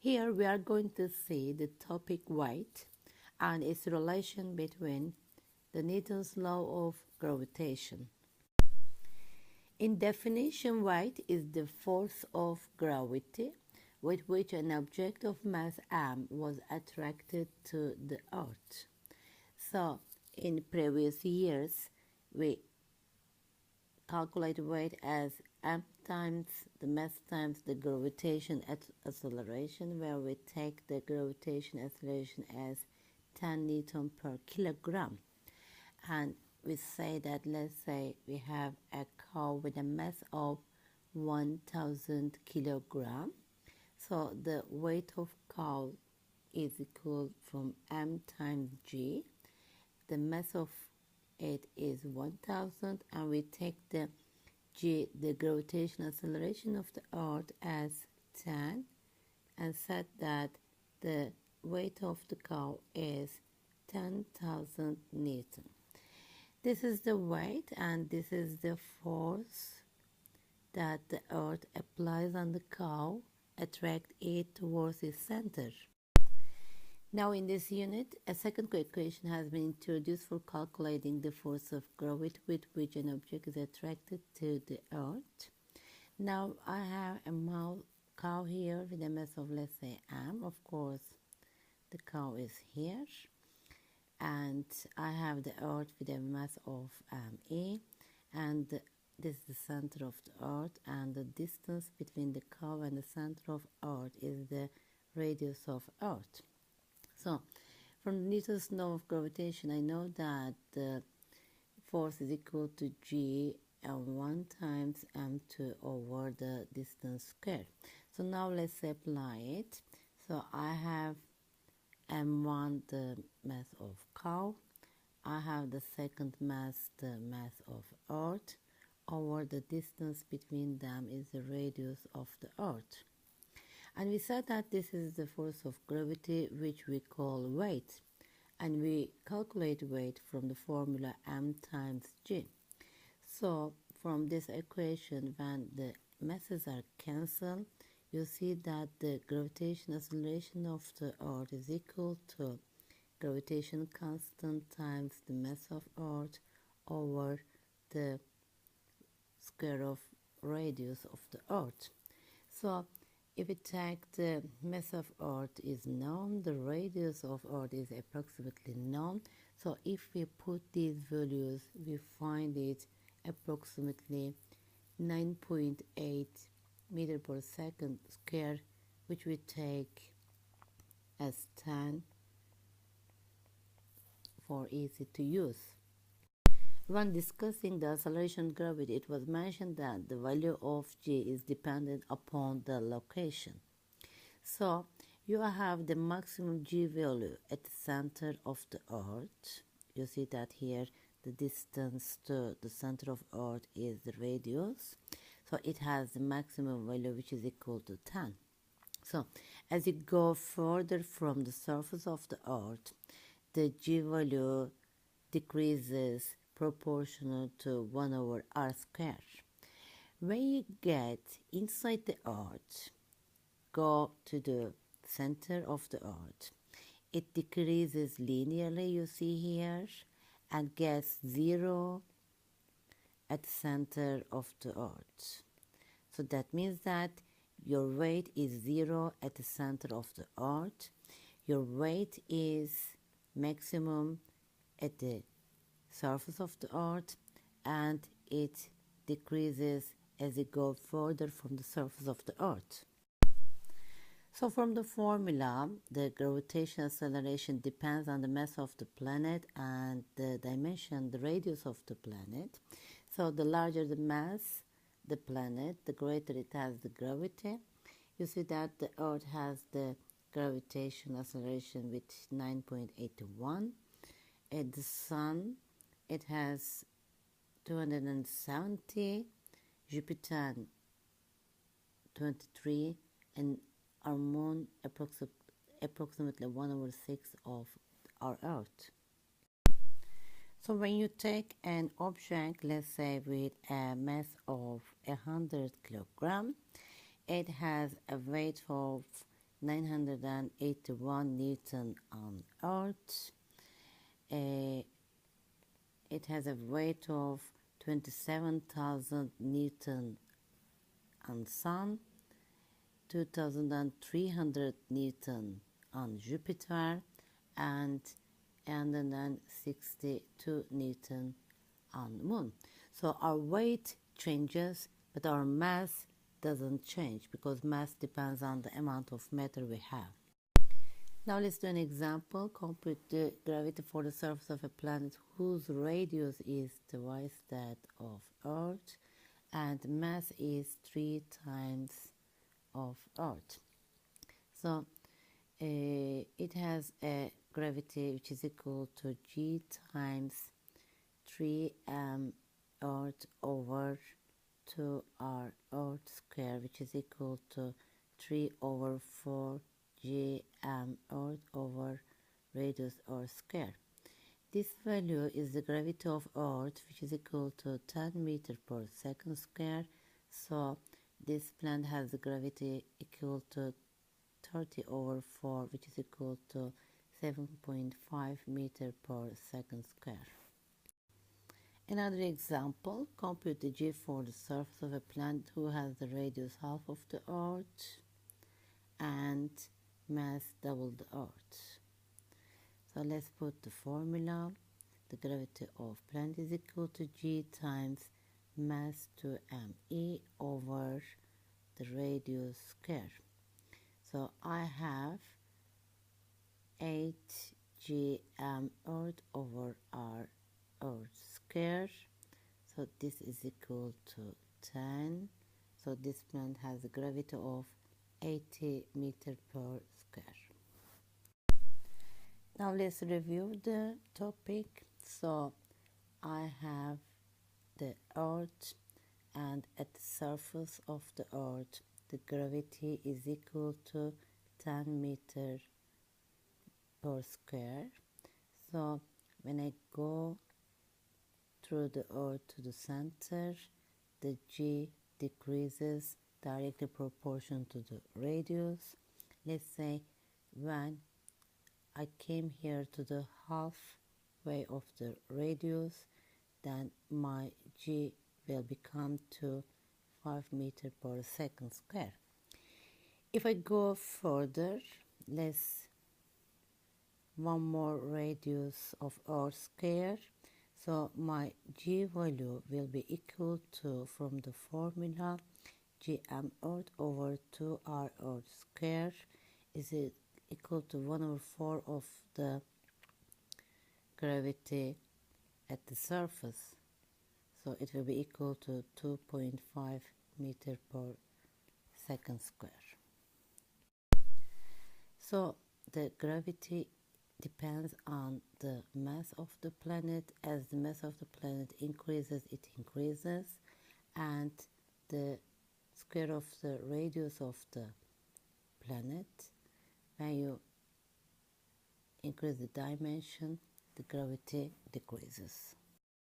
Here we are going to see the topic weight and its relation between the Newton's law of gravitation. In definition, weight is the force of gravity with which an object of mass m was attracted to the earth. So, in previous years, we calculate weight as m times the mass times the gravitation acceleration, where we take the gravitation acceleration as 10 Newton per kilogram. And we say that, let's say we have a cow with a mass of 1000 kilogram. So the weight of cow is equal from m times g. The mass of it is 1000, and we take the g, the gravitational acceleration of the earth, as 10, and set that the weight of the cow is 10,000 Newton. This is the weight, and this is the force that the earth applies on the cow, attract it towards its center. Now in this unit, a second equation has been introduced for calculating the force of gravity with which an object is attracted to the earth. Now I have a cow here with a mass of, let's say, m. Of course, the cow is here. And I have the earth with a mass of e, and this is the center of the earth, and the distance between the cow and the center of earth is the radius of earth. So, from Newton's law of gravitation, I know that the force is equal to g and 1 times m2 over the distance squared. So now let's apply it. So I have m1, the mass of cow. I have the second mass, the mass of earth, over the distance between them is the radius of the earth. And we said that this is the force of gravity, which we call weight. And we calculate weight from the formula m times g. So from this equation, when the masses are cancelled, you see that the gravitational acceleration of the earth is equal to gravitation constant times the mass of earth over the square of radius of the earth. So if we take the mass of earth is known, the radius of earth is approximately known. So if we put these values, we find it approximately 9.8 meter per second square, which we take as 10 for easy to use. When discussing the acceleration gravity, it was mentioned that the value of g is dependent upon the location. So you have the maximum g value at the center of the earth. You see that here the distance to the center of earth is the radius. So it has the maximum value, which is equal to 10. So as you go further from the surface of the earth, the g value decreases proportional to 1 over r square. When you get inside the earth, go to the center of the earth, it decreases linearly, you see here, and gets 0 at the center of the earth. So that means that your weight is 0 at the center of the earth. Your weight is maximum at the surface of the earth, and it decreases as you go further from the surface of the earth. So from the formula, the gravitational acceleration depends on the mass of the planet and the dimension, the radius of the planet. So the larger the mass, the planet, the greater it has the gravity. You see that the earth has the gravitational acceleration with 9.81. At the sun, it has 270, Jupiter 23, and our moon approximately 1 over 6 of our earth. So when you take an object, let's say with a mass of 100 kilogram, it has a weight of 981 Newton on Earth. It has a weight of 27,000 Newton on Sun, 2,300 Newton on Jupiter, and 162 Newton on the Moon. So our weight changes, but our mass doesn't change because mass depends on the amount of matter we have. Now let's do an example. Compute the gravity for the surface of a planet whose radius is twice that of Earth and mass is 3 times of Earth. So it has a gravity which is equal to G times 3m Earth over 2r Earth square, which is equal to 3 over 4 gm Earth over radius Earth square. This value is the gravity of Earth, which is equal to 10 meters per second square. So this planet has the gravity equal to 30 over 4, which is equal to 7.5 meters per second square. Another example, compute the G for the surface of a planet who has the radius half of the Earth and mass double the Earth. So let's put the formula. The gravity of planet is equal to G times mass to me over the radius square. So I have 8 gm Earth over r Earth square. So this is equal to 10. So this planet has a gravity of 80 meters per square. Now let's review the topic. So I have the Earth, and at the surface of the Earth the gravity is equal to 10 meters per square. So when I go through the Earth to the center, the G decreases directly proportional to the radius. Let's say when I came here to the halfway of the radius, then my G will become to 5 meters per second square. If I go further, let's one more radius of Earth square. So my G value will be equal to, from the formula, gm Earth over 2r Earth square is equal to 1 over 4 of the gravity at the surface. So it will be equal to 2.5 meters per second square. So the gravity depends on the mass of the planet. As the mass of the planet increases, it increases, and the square of the radius of the planet, when you increase the dimension, the gravity decreases.